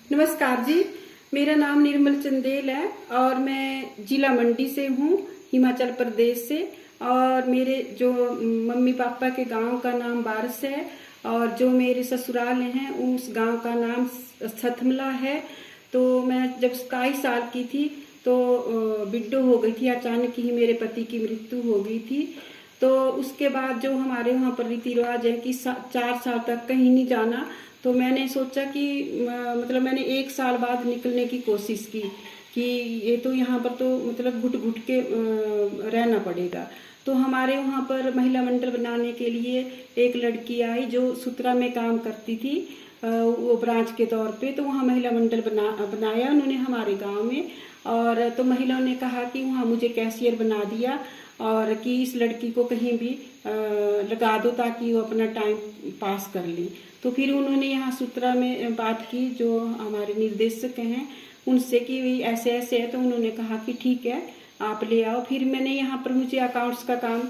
नमस्कार जी, मेरा नाम निर्मल चंदेल है और मैं जिला मंडी से हूँ, हिमाचल प्रदेश से। और मेरे जो मम्मी पापा के गांव का नाम बारस है और जो मेरे ससुराल हैं उस गांव का नाम सतमला है। तो मैं जब 27 साल की थी तो बिड्डो हो गई थी, अचानक ही मेरे पति की मृत्यु हो गई थी। तो उसके बाद जो हमारे वहाँ पर रीति रिवाज है कि 4 साल तक कहीं नहीं जाना। तो मैंने सोचा कि मतलब मैंने 1 साल बाद निकलने की कोशिश की कि ये तो यहाँ पर तो मतलब घुट घुट के रहना पड़ेगा। तो हमारे वहाँ पर महिला मंडल बनाने के लिए एक लड़की आई जो सुतरा में काम करती थी, वो ब्रांच के तौर पे। तो वहाँ महिला मंडल बनाया उन्होंने हमारे गांव में। और तो महिलाओं ने कहा कि वहाँ मुझे कैशियर बना दिया और कि इस लड़की को कहीं भी लगा दो ताकि वो अपना टाइम पास कर ले। तो फिर उन्होंने यहाँ सूत्रा में बात की, जो हमारे निर्देशक हैं उनसे, कि भाई ऐसे ऐसे है। तो उन्होंने कहा कि ठीक है आप ले आओ। फिर मैंने यहाँ पर मुझे अकाउंट्स का काम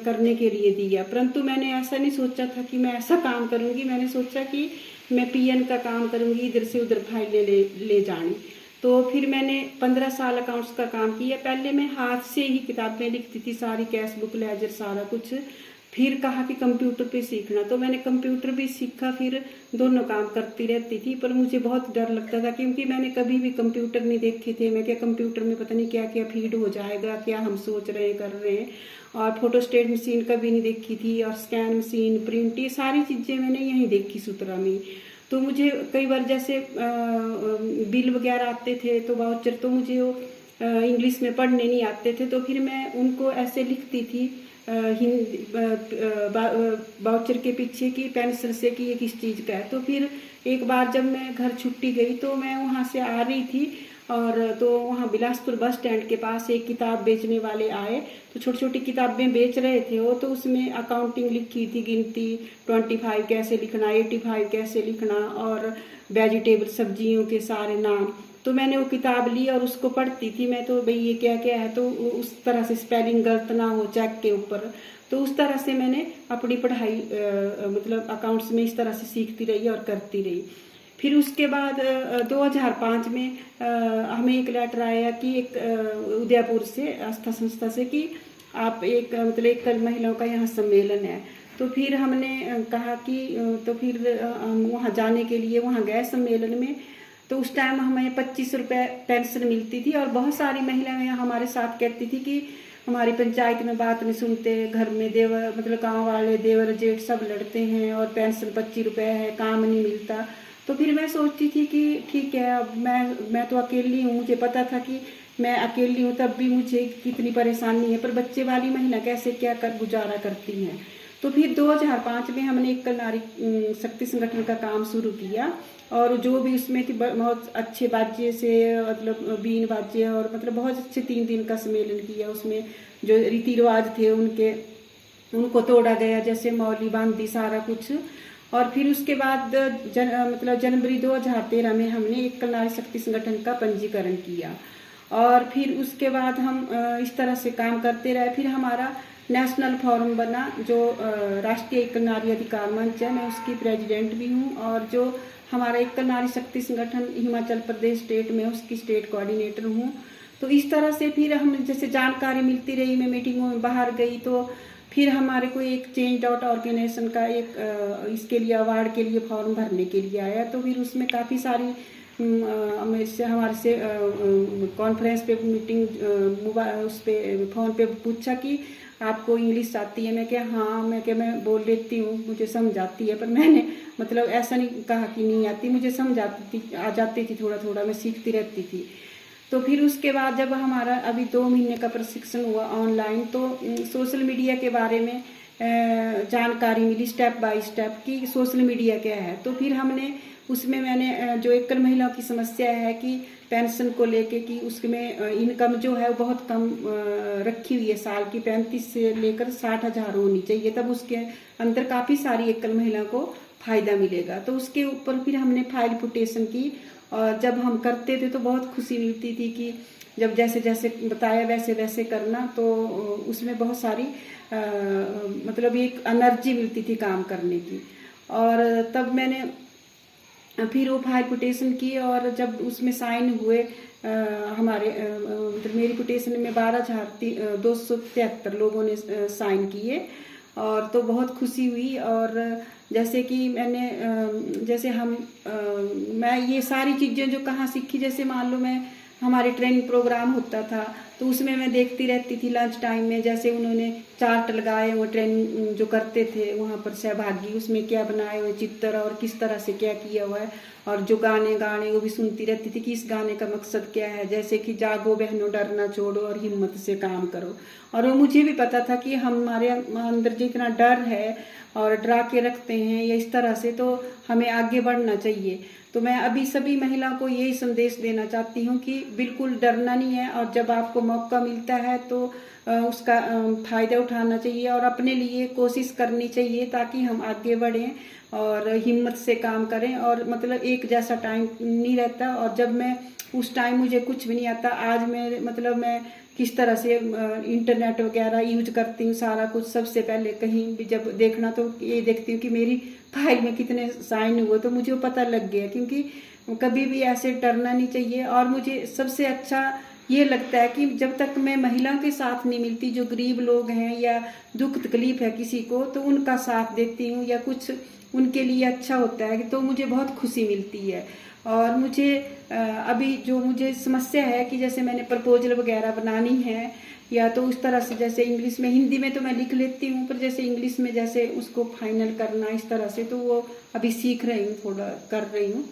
करने के लिए दिया, परंतु मैंने ऐसा नहीं सोचा था कि मैं ऐसा काम करूँगी। मैंने सोचा कि मैं पीएन का काम करूँगी, इधर से उधर फाइलें ले जानी। तो फिर मैंने 15 साल अकाउंट्स का काम किया। पहले मैं हाथ से ही किताबें लिखती थी, सारी कैश बुक लेजर सारा कुछ। फिर कहा कि कंप्यूटर पे सीखना, तो मैंने कंप्यूटर भी सीखा। फिर दोनों काम करती रहती थी, पर मुझे बहुत डर लगता था क्योंकि मैंने कभी भी कंप्यूटर नहीं देखे थे। मैं क्या कंप्यूटर में पता नहीं क्या क्या फीड हो जाएगा, क्या हम सोच रहे हैं कर रहे हैं। और फोटोस्टेट मशीन कभी नहीं देखी थी, और स्कैन मशीन, प्रिंट, ये सारी चीज़ें मैंने यहीं देखी सूत्रा में। तो मुझे कई बार जैसे बिल वगैरह आते थे तो वाउचर, तो मुझे वो इंग्लिश में पढ़ने नहीं आते थे। तो फिर मैं उनको ऐसे लिखती थी हिंदी वाउचर के पीछे की पेंसिल से कि ये किस चीज़ का है। तो फिर एक बार जब मैं घर छुट्टी गई तो मैं वहाँ से आ रही थी, और तो वहाँ बिलासपुर बस स्टैंड के पास एक किताब बेचने वाले आए। तो छोटी छोटी किताबें बेच रहे थे वो। तो उसमें अकाउंटिंग लिखी थी, गिनती 25 कैसे लिखना, 85 कैसे लिखना, और वेजिटेबल सब्जियों के सारे नाम। तो मैंने वो किताब ली और उसको पढ़ती थी मैं। तो भाई ये क्या क्या है, तो उस तरह से स्पेलिंग गलत ना हो चेक के ऊपर। तो उस तरह से मैंने अपनी पढ़ाई मतलब अकाउंट्स में इस तरह से सीखती रही और करती रही। फिर उसके बाद 2005 में हमें एक लेटर आया कि एक उदयपुर से आस्था संस्था से कि आप एक मतलब एक कल महिलाओं का यहाँ सम्मेलन है। तो फिर हमने कहा कि तो फिर हम वहाँ जाने के लिए वहाँ गए सम्मेलन में। तो उस टाइम हमें 25 रुपये पेंशन मिलती थी, और बहुत सारी महिलाएं हमारे साथ कहती थी कि हमारी पंचायत में बात नहीं सुनते, घर में देवर मतलब गांव वाले देवर जेठ सब लड़ते हैं और पेंशन 25 रुपये है, काम नहीं मिलता। तो फिर मैं सोचती थी कि ठीक है, अब मैं तो अकेली हूँ, मुझे पता था कि मैं अकेली हूँ, तब भी मुझे कितनी परेशानी है, पर बच्चे वाली महिला कैसे क्या कर गुजारा करती हैं। तो फिर 2005 में हमने एक नारी शक्ति संगठन का काम शुरू किया, और जो भी उसमें थी बहुत अच्छे बाज्य से मतलब बीन बाज्य, और मतलब बहुत अच्छे 3 दिन का सम्मेलन किया। उसमें जो रीति रिवाज थे उनको तोड़ा गया, जैसे मौली बांधी सारा कुछ। और फिर उसके बाद मतलब जनवरी 2013 में हमने एक नारी शक्ति संगठन का पंजीकरण किया। और फिर उसके बाद हम इस तरह से काम करते रहे। फिर हमारा नेशनल फोरम बना, जो राष्ट्रीय एकल नारी अधिकार मंच है, मैं उसकी प्रेसिडेंट भी हूँ। और जो हमारा एकल नारी शक्ति संगठन हिमाचल प्रदेश स्टेट में, उसकी स्टेट कोऑर्डिनेटर हूँ। तो इस तरह से फिर हम जैसे जानकारी मिलती रही, मैं मीटिंगों में बाहर गई, तो फिर हमारे को एक Change.org का एक इसके लिए अवार्ड के लिए फॉर्म भरने के लिए आया। तो फिर उसमें काफ़ी सारी हमारे से कॉन्फ्रेंस पे मीटिंग उस पे फोन पे पूछा कि आपको इंग्लिश आती है। मैं क्या हाँ, मैं बोल लेती हूँ, मुझे समझ आती है। पर मैंने मतलब ऐसा नहीं कहा कि नहीं आती, मुझे समझ आती थी, आ जाती थी थोड़ा थोड़ा, मैं सीखती रहती थी। तो फिर उसके बाद जब हमारा अभी 2 महीने का प्रशिक्षण हुआ ऑनलाइन, तो सोशल मीडिया के बारे में जानकारी मिली स्टेप बाय स्टेप कि सोशल मीडिया क्या है। तो फिर हमने उसमें मैंने जो एकल महिलाओं की समस्या है कि पेंशन को लेके कि उसमें इनकम जो है वो बहुत कम रखी हुई है, साल की 35 से लेकर 60,000 होनी चाहिए, तब उसके अंदर काफ़ी सारी एकल महिलाओं को फायदा मिलेगा। तो उसके ऊपर फिर हमने फाइल पुटेशन की, और जब हम करते थे तो बहुत खुशी मिलती थी कि जब जैसे जैसे बताया वैसे वैसे करना। तो उसमें बहुत सारी मतलब एक एनर्जी मिलती थी काम करने की। और तब मैंने फिर वो फाइल कोटेशन की और जब उसमें साइन हुए हमारे मतलब मेरी कोटेशन में 12,273 लोगों ने साइन किए और तो बहुत खुशी हुई। और जैसे कि मैंने जैसे मैं ये सारी चीज़ें जो कहाँ सीखी, जैसे मान लो मैं हमारे ट्रेनिंग प्रोग्राम होता था तो उसमें मैं देखती रहती थी लंच टाइम में, जैसे उन्होंने चार्ट लगाए वो ट्रेनिंग जो करते थे वहाँ पर सहभागी, उसमें क्या बनाए हुए चित्र और किस तरह से क्या किया हुआ है, और जो गाने वो भी सुनती रहती थी कि इस गाने का मकसद क्या है, जैसे कि जागो बहनों डरना छोड़ो और हिम्मत से काम करो। और वो मुझे भी पता था कि हमारे अंदर जितना डर है और डरा के रखते हैं या इस तरह से, तो हमें आगे बढ़ना चाहिए। तो मैं अभी सभी महिलाओं को यही संदेश देना चाहती हूँ कि बिल्कुल डरना नहीं है, और जब आपको मौका मिलता है तो उसका फायदा उठाना चाहिए और अपने लिए कोशिश करनी चाहिए ताकि हम आगे बढ़ें और हिम्मत से काम करें। और मतलब एक जैसा टाइम नहीं रहता, और जब मैं उस टाइम मुझे कुछ भी नहीं आता, आज मैं किस तरह से इंटरनेट वगैरह यूज करती हूँ, सारा कुछ सबसे पहले कहीं भी जब देखना तो ये देखती हूँ कि मेरी फाइल में कितने साइन हुए, तो मुझे वो पता लग गया। क्योंकि कभी भी ऐसे डरना नहीं चाहिए। और मुझे सबसे अच्छा ये लगता है कि जब तक मैं महिलाओं के साथ नहीं मिलती, जो गरीब लोग हैं या दुख तकलीफ है किसी को, तो उनका साथ देती हूँ या कुछ उनके लिए अच्छा होता है तो मुझे बहुत खुशी मिलती है। और मुझे अभी जो मुझे समस्या है कि जैसे मैंने प्रपोजल वगैरह बनानी है या तो उस तरह से, जैसे इंग्लिश में, हिंदी में तो मैं लिख लेती हूँ पर जैसे इंग्लिश में जैसे उसको फाइनल करना इस तरह से, तो वो अभी सीख रही हूँ, थोड़ा कर रही हूँ।